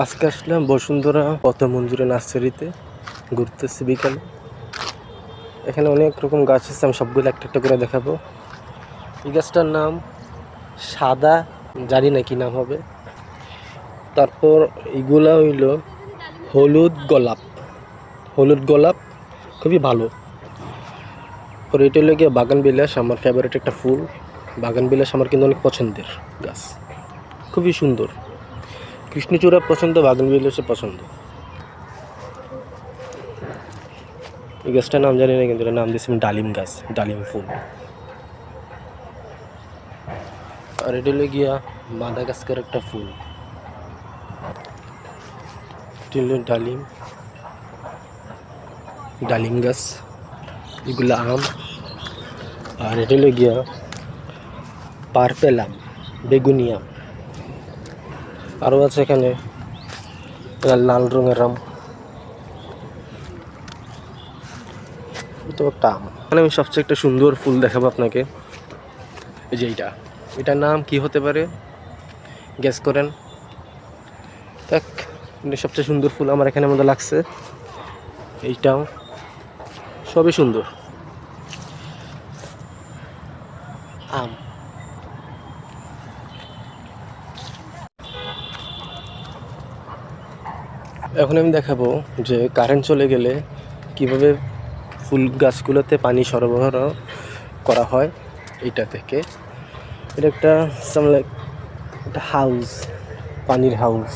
আজকে আসলাম বসুন্ধরা পথমঞ্জুরি নার্সারিতে ঘুরতেছি বিকালে। এখানে অনেক রকম গাছ আছে, আমি সবগুলো একটা একটা করে দেখাবো। এই গাছটার নাম সাদা, জানি না কি নাম হবে। তারপর এইগুলা হইল হলুদ গোলাপ, খুবই ভালো। পরে এটা হলো গিয়ে বাগান বিলাস, আমার ফেভারিট একটা ফুল। বাগান বিলাস আমার কিন্তু অনেক পছন্দের গাছ, খুবই সুন্দর। কৃষ্ণচূড়া পছন্দ, বাগান বিলাসে পছন্দ। এই গাছটার নাম জানি না, কিন্তু এটার নাম দিয়েছি ডালিম গাছ, ডালিম ফুল। আর এটা হলো গিয়া মাদাগাস্কার একটা ফুল, এটা হলো ডালিম গাছ। এগুলো আম। আর এটা হলো গিয়া পার্পেল আম, বেগুনি আম। আরও আছে এখানে লাল রঙের আম। তো একটা আম। এখানে আমি সবচেয়ে একটা সুন্দর ফুল দেখাবো আপনাকে। এই যে এটার নাম কি হতে পারে, গেস করেন। দেখ, সবচেয়ে সুন্দর ফুল আমার এখানে মধ্যে লাগছে এইটাও, সবই সুন্দর আম। এখন আমি দেখাবো যে কারেন্ট চলে গেলে কিভাবে ফুল গাছগুলোতে পানি সরবরাহ করা হয়। এইটা থেকে এটা একটা হাউস, পানির হাউস।